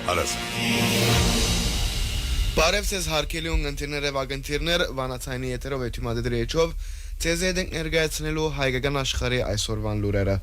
Արաս։ Բարև ձեզ հարգելի ունգընտիրներ եւ ագընտիրներ, Վանացայինի եթերով էթիմադրիեչով ձեզ հետ ենք ներկայացնելու հայկական աշխարհի այսօրվան լուրերը։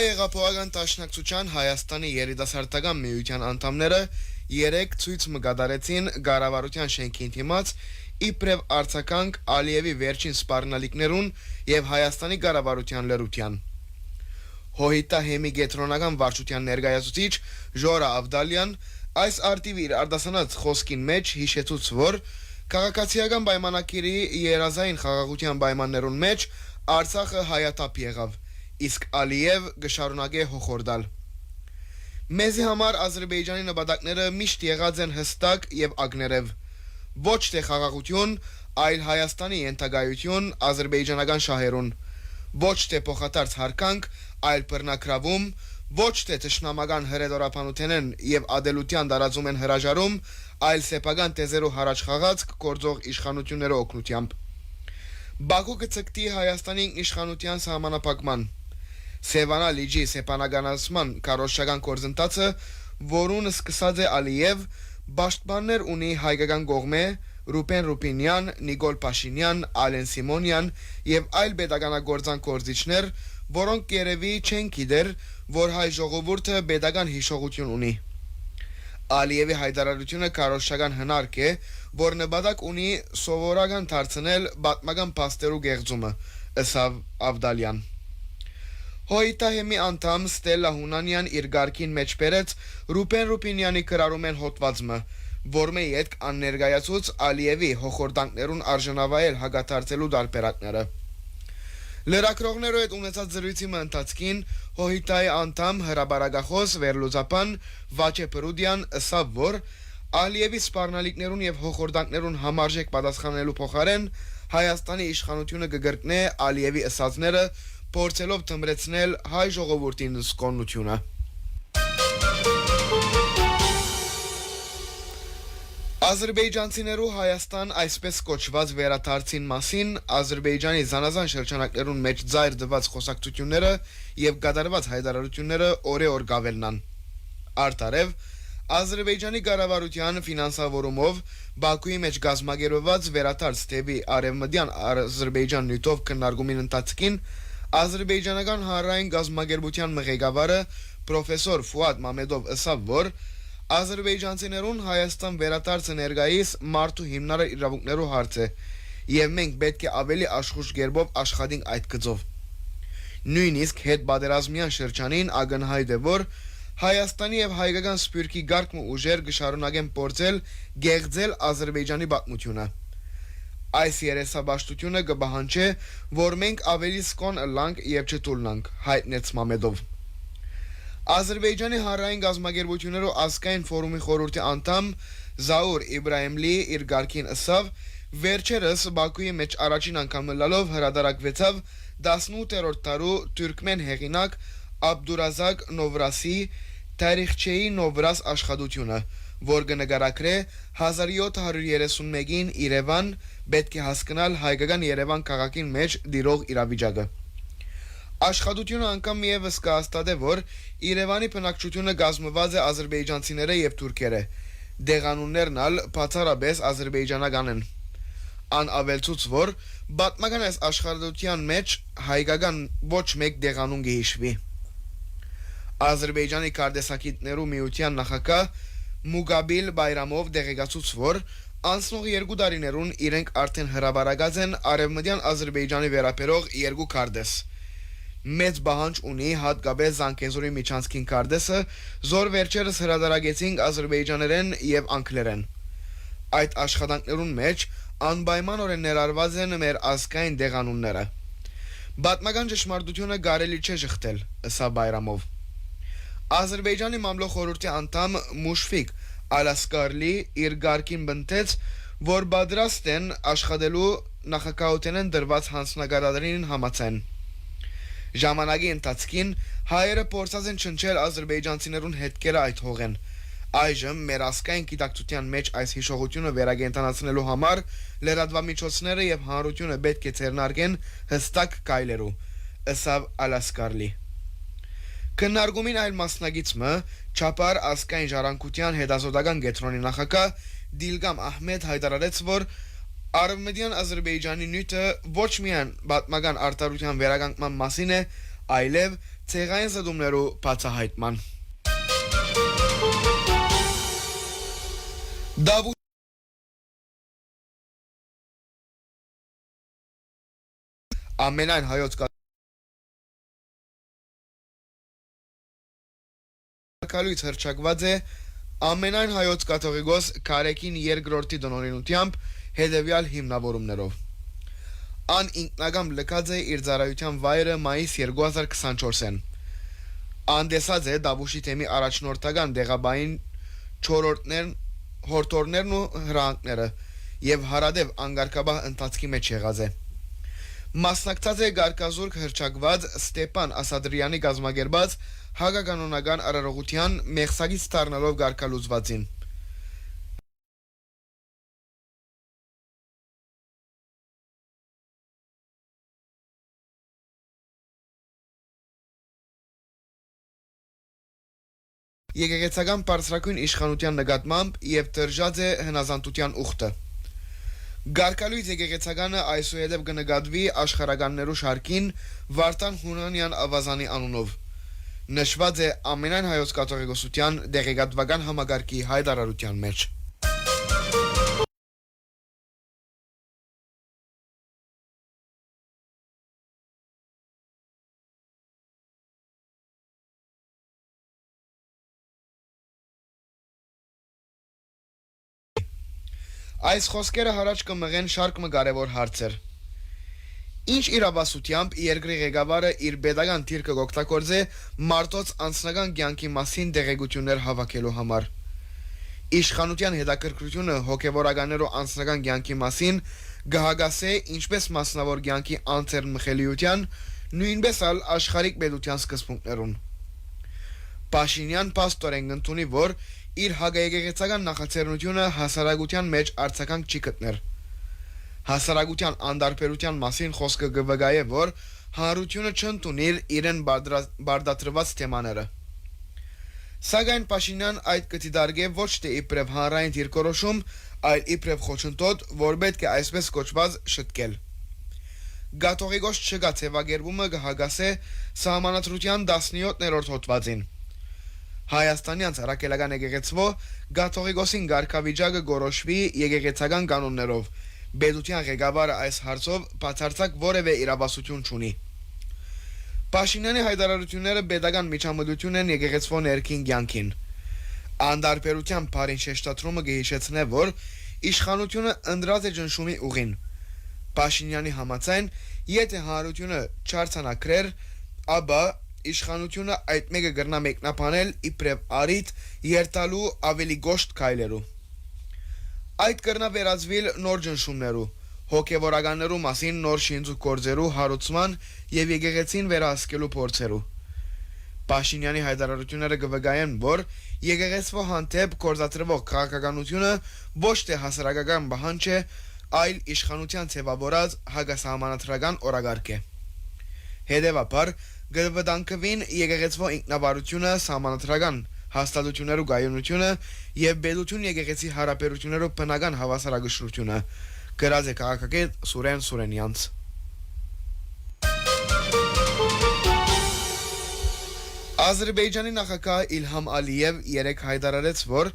Հայ Հեղափոխական Դաշնակցության Հայաստանի երիտասարդական միության անդամները երեկ ցույց մգադարեցին Ղարավարության շենքին դիմաց իբրև արձագանք Ալիևի վերջին սպառնալիքներուն եւ Հայաստանի Ղարավարության լրության։ Հոհիտա հեմի գետրոնական վարչության ներկայացուցիչ Ժորա Ավդալյան այս արտիվ իր արդասանած խոսքին մեջ հիշեցուց, որ քաղաքացիական պայմանակիրի երազային խաղաղության պայմաններուն մեջ Արցախը հայատապ եղավ, իսկ Ալիև գշարունակե հոխորդալ։ Մեզի համար Ադրբեջանի նպատակները միշտ եղած են հստակ եւ ակներեւ։ Ոչ թե խաղաղություն, այլ Հայաստանի ենթակայություն ադրբեջանական շահերուն։ Ոչ թե փոխադարձ հարկանք, այլ բռնակրավում, ոչ թե ճշնամական հրետորապանութենեն եւ ադելության դարածում են հրաժարում, այլ սեփական տեզերու հարաճ խաղացք գործող իշխանություններու օգնությամբ։ Բաքու կցկտի Հայաստանի իշխանության սահմանափակման։ Սևանա լիջի սեփականացման քարոշչական գործընթացը, որուն սկսած է Ալիև, պաշտպաններ ունի հայկական կողմէ Ռուբեն Ռուբինյան, Նիկոլ Փաշինյան, Ալեն Սիմոնյան եւ այլ պետականագործան գործիչներ, որոնք երևի չեն գիտեր, որ հայ ժողովուրդը պետական հիշողություն ունի։ Ալիևի հայտարարությունը քարոշչական հնարք է, որ նպատակ ունի սովորական դարձնել պատմական փաստերու գեղձումը, ըստ Ավդալյան։ Հոյիտա հեմի անդամ Ստելլա Հունանյան իր գարկին մեջ բերեց Ռուբեն Ռուբինյանի կրարում են հոտվածը, որմե ետք աններկայացուց Ալիևի հոխորդանքներուն արժանավայել հագաթարցելու դարբերակները։ Լրագրողներու հետ ունեցած զրույցի ընթացքին Հոյիտայի անդամ հրաբարագախոս վերլուծապան Վաչե Պրուդյան ըսավ, որ Ալիևի սպառնալիքներուն եւ հոխորդանքներուն համարժեք պատասխանելու փոխարեն Հայաստանի իշխանությունը կգրկնե Ալիևի ըսածները փորձելով թմրեցնել հայ ժողովրդին սկոնությունը։ Ադրբեջանցիներու Հայաստան այսպես կոչված վերադարձին մասին Ադրբեջանի զանազան շրջանակներուն մեջ ծայր դված խոսակցությունները եւ կատարված հայտարարությունները օրե-օր գավելնան։ Արտարև Ադրբեջանի կառավարության ֆինանսավորումով Բաքուի մեջ գազագերված վերադարձ թեւի արևմտյան Ադրբեջան նյութով քննարկումին ընթացքին Ադրբեջանական հանրային գազագերբության ղեկավարը պրոֆեսոր Ֆուադ Մամեդով ըսավ, որ ադրբեջանցիներուն Հայաստան վերադարձը ներկայիս մարդու հիմնարար իրավունքներու հարց է, եւ մենք պետք է ավելի աշխուժ կերպով աշխատենք այդ գծով։ Նույնիսկ հետպատերազմյան շրջանին ակնհայտ է, որ Հայաստանի եւ հայկական սփյուռքի գարկմը ուժեր կշարունակեն փորձել գեղձել Ադրբեջանի պատմությունը։ Այս երեսաբաշտությունը կբահանջե, որ մենք ավելի սկոն ըլլանք եւ չտուլնանք, հայտնեց Մամեդով։ Ադրբեջանի հանրային գազագերբություններու ազգային ֆորումի խորհրդի անդամ Զաուր Իբրահիմլի իր գարկին ըսավ, վերջերս Բաքուի մեջ առաջին անգամ լալով հրադարակվեցավ 18-րդ տարու թուրքմեն հեղինակ Աբդուրազակ Նովրասի Տարիխչեի Նովրաս աշխատությունը, որ կնկարագրե 1731-ին Երևան պետք է հասկանալ հայկական Երևան քաղաքին մեջ դիրող իրավիճակը։ Աշխատությունը անգամ միևս կհաստատե, որ Երևանի բնակչությունը կազմված է ադրբեջանցիները եւ թուրքերը, դեղանուններն ալ բացառապես ադրբեջանական են։ Ան ավելցուց, որ պատմական այս աշխատության մեջ հայկական ոչ մեկ դեղանուն կհիշվի։ Ադրբեջանի կարդեսակիցներու միության նախագահ Մուգաբիլ Բայրամով դեղեկացուց, որ անցնող 2 տարիներուն իրենք արդեն հրաբարագած են արևմտյան Ադրբեջանի վերապերող 2 կարդես։ Մեծ բահանջ ունի հատկապես Զանգեզուրի միջանցքին կարդեսը, զոր վերջերս հրադարագեցինք ադրբեջաներեն եւ անգլերեն։ Այդ աշխատանքներուն մեջ անպայմանորեն ներառված են մեր ազգային դեղանունները։ Պատմական ճշմարտությունը կարելի չէ շղթել, ըստ Բայրամով։ Ադրբեջանի մամլո խորհրդի անդամ Մուշֆիկ Ալասկարլի իր գարկին բնտեց, որ պատրաստ են աշխատելու նախագահութենեն դրված հանձնագարադրին համաձայն։ Ժամանակի ընթացքին հայերը փորձած են չնչել ադրբեջանցիներուն հետքերը այդ հողեն։ Այժմ մեր ասկային գիտակցության մեջ այս հիշողությունը վերագենտանացնելու համար լրատվամիջոցները եւ հանրությունը պետք է ձեռնարկեն հստակ գայլերու, ըսավ Ալասկարլի։ Քննարկումին այլ մասնագիծը Չապար ասկային ժառանգության հետազոտական կենտրոնի նախագահ Դիլգամ Ահմեդ հայտարարեց, որ Արևմտյան Ադրբեջանի նյութը ոչ միայն պատմական արտադրության վերականգնման մասին է, այլև ցեղային զդումներու բացահայտման։ Դավուշ ամենայն հայոց կարգալույց հրճակված է ամենայն հայոց կաթողիկոս Քարեկին երկրորդի դոնորինությամբ հետևյալ հիմնավորումներով։ Ան ինքնագամ լքած է իր ծառայության վայրը մայիս 2024-ին։ Անդեսած է Դավուշի թեմի առաջնորդական դեղաբային հորթորներն ու հրանքները եւ հարադեւ անգարկաբահ ընթացքի մեջ եղած է։ Մասնակցած է գարկազուրկ հրճակված Ստեփան Ասադրյանի գազագերբած հագականոնական արարողության մեղսագից դառնալով գարկալուծվածին։ Եկեղեցական բարձրակույն իշխանության նկատմամբ եւ դրժած է հնազանդության ուխտը։ Գարկալույց եկեղեցականը այսուհետև կնկատվի աշխարհականներու շարքին Վարդան Հունանյան ավազանի անունով։ Նշված է ամենայն հայոց կաթողիկոսության դեղեկատվական համագարկի հայտարարության մեջ։ Այս խոսքերը հարաճ կմղեն շարք կարևոր հարցեր։ Ինչ իրավասությամբ երկրի ղեկավարը իր pedagogan թիրքը կօգտագործե մարդոց անձնական կյանքի մասին դեղեցություններ հավաքելու համար։ Իշխանության հետաքրքրությունը հոգևորականներու անձնական կյանքի մասին գահագասե ինչպես մասնավոր կյանքի անձեռնմխելիության, նույնպես ալ աշխարհիկ պետության սկզբունքներուն։ Փաշինյան պաստորեն ընդունի, որ իր հագայեկեղեցական նախաձեռնությունը հասարակության մեջ արձագանք չի գտներ։ Հասարակության անդարբերության մասին խոսքը կվկայե, որ հանրությունը չընդունիր իրեն բարդատրված թեմաները։ Սակայն Փաշինյան այդ կդիտարկե ոչ թե իբրև հանրային դիրքորոշում, այլ իբրև խոչընդոտ, որ պետք է այսպես կոչված շտկել։ Կաթողիկոս չկա թևակերպումը կհագասե Սահմանադրության 17-րդ հոդվածին։ Հայաստանյան ցարակելական եկեղեցվո կաթողիկոսին ղարքավիճակը գորոշվի եկեղեցական կանոններով։ Պետության ղեկավարը այս հարցով բացարձակ որևէ իրավասություն չունի։ Փաշինյանի հայտարարությունները pedagogan միջամտություն են եկեղեցվո ներքին կյանքին։ Անդարբերության բարին շեշտադրումը կհիշեցնե, որ իշխանությունը ընդրած է ճնշումի ուղին։ Փաշինյանի համաձայն, եթե հանրությունը չարցանակրեր, ապա իշխանությունը այդ մեկը կրնա մեկնաբանել իբրև արիտ երթալու ավելի գոշտ քայլերու։ Այդ կրնա վերածվել նոր ճնշումներու, հոգևորականներու մասին նոր շինծու գործերու հարուցման եւ եկեղեցին վերահսկելու փորձերու։ Փաշինյանի հայտարարությունները կվկայեն, որ եկեղեցվո հանդեպ գործադրվող քաղաքականությունը ոչ թե հասարակական բանջ է, այլ իշխանության ձևավորած հագասահմանադրական օրագարկ է։ Հետևաբար գվտանգվին եկեղեցվո ինքնավարությունը, սահմանադրական հաստատություններու գայունությունը եւ պետություն եկեղեցի հարաբերություններու բնական հավասարակշռությունը, գրած է քաղաքագետ Սուրեն Սուրենյանց։ Ադրբեջանի նախագահ Իլհամ Ալիև երեկ հայտարարեց, որ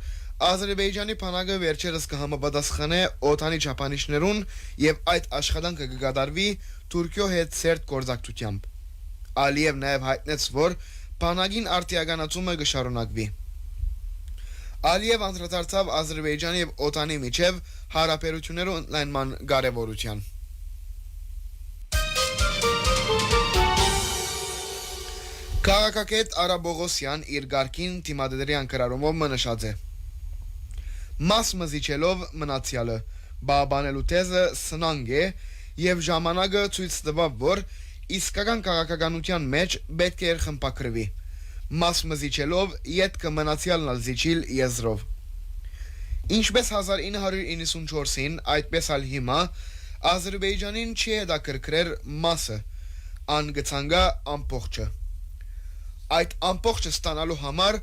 Ադրբեջանի բանակը վերջերս կհամապատասխանե օտանի ճապանիշներուն եւ այդ աշխատանքը կկատարվի Թուրքիո հետ սերտ գործակցությամբ։ Ալիև նաև հայտնեց, որ բանակին արտիականացումը կշարունակվի։ Ալիև անդրադարձավ Ադրբեջանի եւ օտանի միջև հարաբերություններու ընդլայնման կարեւորության։ Քաղաքագետ Արա Բողոսյան իր գարկին թիմադերյան կրառումով մնշած է։ Մաս մզիչելով մնացյալը, բաբանելու թեզը սնանկ է եւ ժամանակը ցույց տվավ, որ իսկական քաղաքականության մեջ պետք է խմբակրվի։ Մաս մզիչելով յետքը մնացյալն ալ զիջիլ եզրով։ Ինչպես 1994-ին, այդպես ալ հիմա Ադրբեջանին չի հետաքրքրեր մասը, անգցանգա ամբողջը։ Այդ ամբողջը ստանալու համար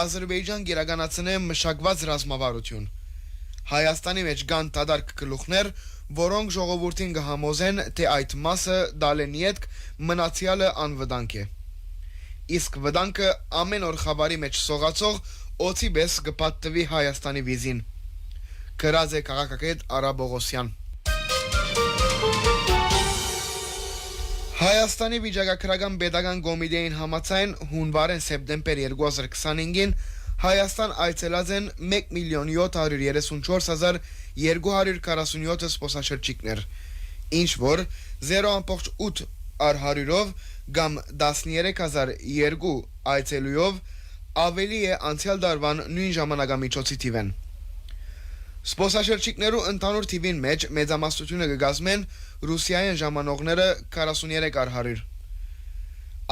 Ադրբեջան գերականացնե մշակված ռազմավարություն։ Հայաստանի մեջ կան դադարք գլուխներ, որոնք ժողովրդին կհամոզեն, թե այդ մասը դալեն յետք մնացյալը անվտանգ է։ Իսկ վտանգը ամեն օր խաբարի մեջ սողացող օծի պես կպատտվի Հայաստանի վիզին։ Գրած է քաղաքագետ Արա Բողոսյան։ Հայաստանի վիճակագրական պետական կոմիտեին համաձայն հունվարեն սեպտեմբեր 2025-ին Հայաստան այցելած են 1,734,247 սպասաշրջիկներ, ինչ որ 0.8%-ով կամ 13,002 այցելուով ավելի է անցյալ տարվան նույն ժամանակամիջոցի թիվեն։ Սպասաշրջիկներու ընդհանուր թիվին մեջ մեծամասնությունը կգազմեն Ռուսիայեն ժամանողները 43,100։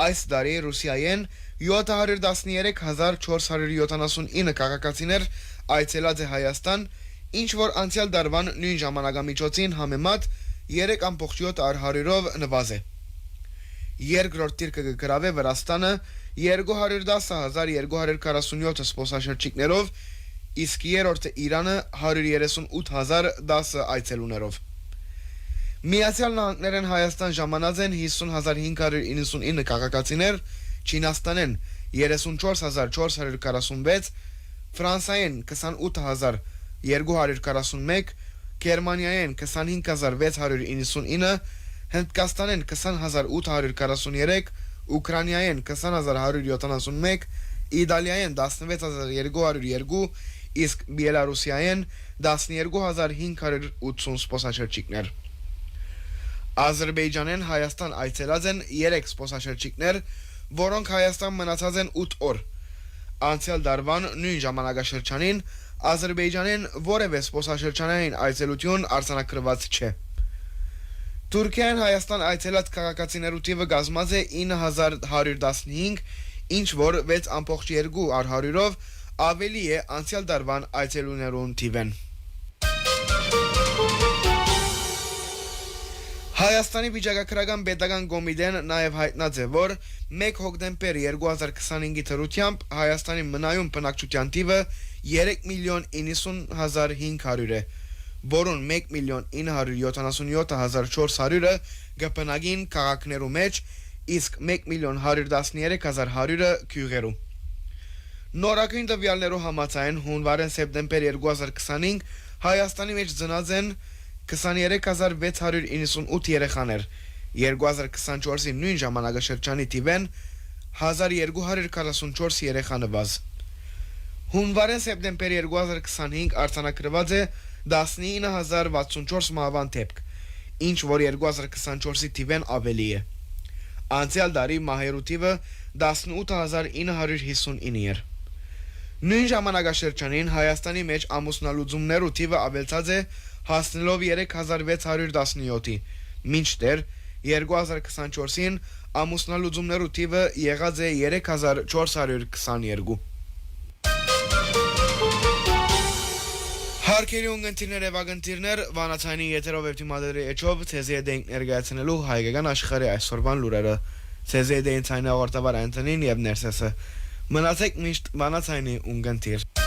Այս տարի Ռուսիայեն 713,479 քաղաքացիներ այցելած է Հայաստան, ինչ որ անցյալ տարվան նույն ժամանակամիջոցին համեմատ 3.7%-ով նվազ է։ Երկրորդ դիրքը կգրավե Վրաստանը 210,247 սպասաշրջիկներով, իսկ երրորդը Իրանը 138,010 այցելուներով։ Միացյալ Նահանգներեն Հայաստան ժամանած են 50,599 քաղաքացիներ, Չինաստանեն 34,446, Ֆրանսիայեն 28,241, Գերմանիայեն 25,699, Հնդկաստանեն 20,843, Ուկրաինայեն 20,171, Իտալիայեն 16,202, իսկ Բելարուսիայեն 12,580 սպասաշրջիկներ։ Ադրբեջանեն Հայաստան այցելած են 3 սպասաշրջիկներ, որոնք Հայաստան մնացած են 8 օր։ Անցյալ տարվան նույն ժամանակաշրջանին Ադրբեջանեն որևէ սպասաշրջանային այցելություն արձանագրված չէ։ Թուրքիան Հայաստան այցելած քաղաքացիներու թիվը կազմած է 9,115, ինչ որ 6.2%-ով ավելի է անցյալ տարվան այցելուներուն թիվեն։ Հայաստանի վիճակագրական պետական կոմիտեն նաև հայտնած է, որ 1 հոկտեմբեր 2025-ի թրությամբ Հայաստանի մնայուն բնակչության թիվը 3,90,500 է, որոնց 1,977,400-ը գտնագին քաղաքներու մեջ, իսկ 1,113,100-ը գյուղերու։ Նորագույն տվյալներու համաձայն հունվարեն սեպտեմբեր 2025 Հայաստանի մեջ ծնած են 23,698 երեխաներ, 2024-ի նույն ժամանակաշրջանի թիվեն 1,244 երեխա նվազ։ Հունվարեն սեպտեմբեր 2025 արձանագրված է 19,064 մահվան դեպք, ինչ որ 2024-ի թիվեն ավելի է։ Անցյալ տարի մահերու թիվը 18,959 էր։ Նույն ժամանակաշրջանին Հայաստանի մեջ ամուսնալուծումներու թիվը ավելցած է հասնելով 3,617-ի, մինչդեռ 2024-ին ամուսնալուծումներու թիվը եղած է 3,422։ Հարկերի ունգընտիրներ և ագընտիրներ, վանացայնի եթերով և թիմադրի էջով ցեզի էդենք ներգայացնելու հայկական աշխարհի այսօրվան լուրերը։ Ցեզի էդենք ցայնի աղորդավար Անտոնին և Ներսեսը։ Մնացեք միշտ վանացայնի ունգընտիր։